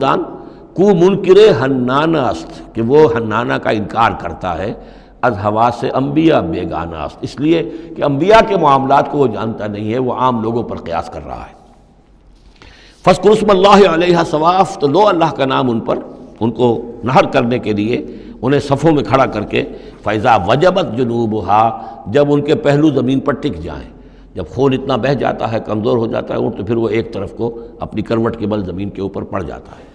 انسان کو منکر حنانہ است کہ وہ حنانہ کا انکار کرتا ہے، از حواس انبیاء بیگانہ است، اس لیے کہ انبیاء کے معاملات کو وہ جانتا نہیں ہے، وہ عام لوگوں پر قیاس کر رہا ہے۔ فاذکر اسم اللہ علیہا صواف، تو لو اللہ کا نام ان پر، ان کو نہر کرنے کے لیے انہیں صفوں میں کھڑا کر کے، فیضا وجبت جنوبہا، جب ان کے پہلو زمین پر ٹک جائیں، جب خون اتنا بہہ جاتا ہے، کمزور ہو جاتا ہے تو پھر وہ ایک طرف کو اپنی کروٹ کے بل زمین کے اوپر پڑ جاتا ہے۔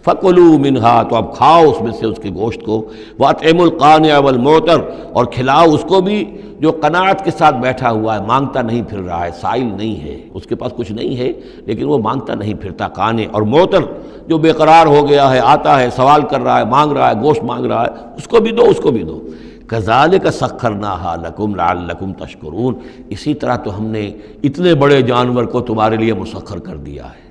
فَكُلُوا مِنْهَا، تو اب کھاؤ اس میں سے اس کے گوشت کو، وَأَطْعِمُوا الْقَانِعَ وَالْمُعْتَرَ، اور کھلاؤ اس کو بھی جو قناعت کے ساتھ بیٹھا ہوا ہے، مانگتا نہیں پھر رہا ہے، سائل نہیں ہے، اس کے پاس کچھ نہیں ہے لیکن وہ مانگتا نہیں پھرتا، قانع، اور معتر جو بے قرار ہو گیا ہے، آتا ہے، سوال کر رہا ہے، مانگ رہا ہے، گوشت مانگ رہا ہے، اس کو بھی دو، اس کو بھی دو۔ کذالک سخرناھا لکم لعلکم تشکرون، اسی طرح تو ہم نے اتنے بڑے جانور کو تمہارے لیے مسخر کر دیا ہے،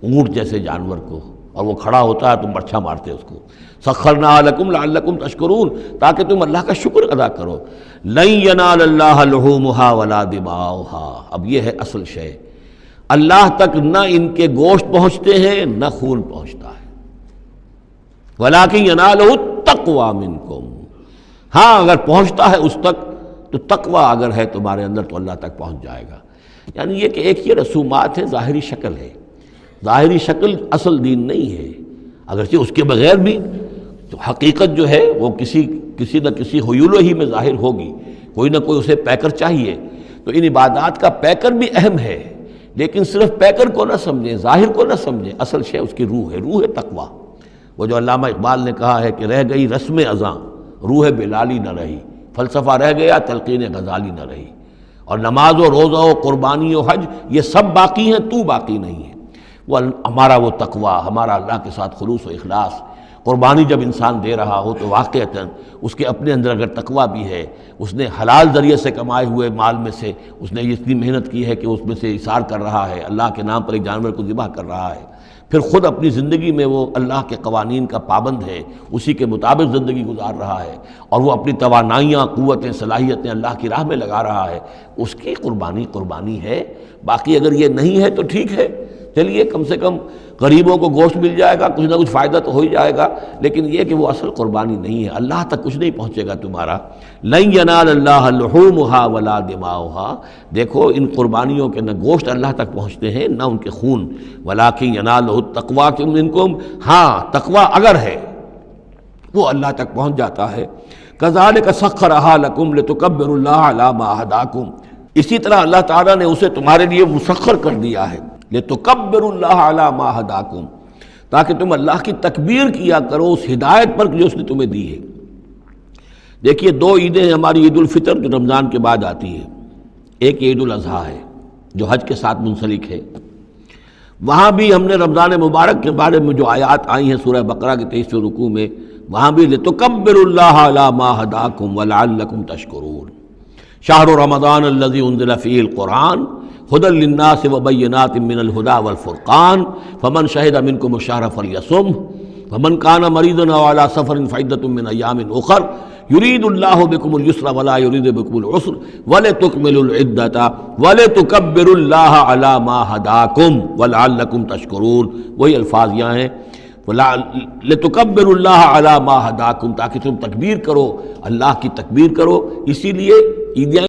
اونٹ جیسے جانور کو، اور وہ کھڑا ہوتا ہے تم برچھا مارتے اس کو، سخرناھا لکم لعلکم تشکرون، تاکہ تم اللہ کا شکر ادا کرو۔ لن ینال اللہ لحومھا ولا دماؤھا، اب یہ ہے اصل شے، اللہ تک نہ ان کے گوشت پہنچتے ہیں نہ خون پہنچتا ہے، ولکن ینالہ التقوی منکم، ہاں اگر پہنچتا ہے اس تک تو تقوی اگر ہے تمہارے اندر تو اللہ تک پہنچ جائے گا۔ یعنی یہ کہ ایک یہ رسومات ہے، ظاہری شکل ہے، ظاہری شکل اصل دین نہیں ہے، اگرچہ اس کے بغیر بھی تو حقیقت جو ہے وہ کسی نہ کسی حیول ہی میں ظاہر ہوگی، کوئی نہ کوئی اسے پیکر چاہیے، تو ان عبادات کا پیکر بھی اہم ہے، لیکن صرف پیکر کو نہ سمجھیں، ظاہر کو نہ سمجھیں، اصل شے اس کی روح ہے، روح تقوی۔ وہ جو علامہ اقبال نے کہا ہے کہ رہ گئی رسم اذاں روح بلالی نہ رہی، فلسفہ رہ گیا تلقین غزالی نہ رہی، اور نماز و روزہ و قربانی و حج یہ سب باقی ہیں، تو باقی نہیں ہے۔ وہ ہمارا وہ تقوی، ہمارا اللہ کے ساتھ خلوص و اخلاص، قربانی جب انسان دے رہا ہو تو واقعتاً اس کے اپنے اندر اگر تقوی بھی ہے، اس نے حلال ذریعے سے کمائے ہوئے مال میں سے اس نے اتنی محنت کی ہے کہ اس میں سے اثار کر رہا ہے، اللہ کے نام پر ایک جانور کو ذبح کر رہا ہے، پھر خود اپنی زندگی میں وہ اللہ کے قوانین کا پابند ہے، اسی کے مطابق زندگی گزار رہا ہے، اور وہ اپنی توانائیاں، قوتیں، صلاحیتیں اللہ کی راہ میں لگا رہا ہے، اس کی قربانی ہے۔ باقی اگر یہ نہیں ہے تو ٹھیک ہے، چلیے کم سے کم غریبوں کو گوشت مل جائے گا، کچھ نہ کچھ فائدہ تو ہو ہی جائے گا، لیکن یہ کہ وہ اصل قربانی نہیں ہے، اللہ تک کچھ نہیں پہنچے گا تمہارا۔ لن ینال اللہ لحومھا ولا دماؤھا، دیکھو ان قربانیوں کے نہ گوشت اللہ تک پہنچتے ہیں نہ ان کے خون، ولکن ینالہ التقوی منکم، ہاں تقوی اگر ہے وہ اللہ تک پہنچ جاتا ہے۔ کذالک سخرھا لکم لتکبروا اللہ علی ما ھداکم، اسی طرح اللہ تعالیٰ نے اسے تمہارے لیے مسخر کر دیا ہے، لتکبروا اللہ علی ما ھداکم، تاکہ تم اللہ کی تکبیر کیا کرو اس ہدایت پر جو اس نے تمہیں دی ہے۔ دیکھیے دو عیدیں ہیں ہماری، عید الفطر جو رمضان کے بعد آتی ہے، ایک عید الاضحیٰ ہے جو حج کے ساتھ منسلک ہے، وہاں بھی ہم نے رمضان مبارک کے بارے میں جو آیات آئی ہیں سورہ بقرہ کے 23ویں رکوع میں، وہاں بھی لتکبروا اللہ علی ما ھداکم ولعلکم تشکرون۔ شہر رمضان الذی انزل فیہ القرآن ھدی للناس وبینات من الھدی والفرقان فمن شہد منکم الشہر فلیصمہ ومن کان مریضا او علی سفر فعدۃ من ایام اخر یرید اللہ بکم الیسر ولا یرید بکم العسر ولتکملوا العدۃ ولتکبروا اللہ علی ما ھداکم ولعلکم تشکرون، وہی الفاظ یہاں ہیں، لتکبروا اللہ علی ما ھداکم، تاکہ تم تکبیر کرو، اللہ کی تکبیر کرو، اسی لیے عیدیاں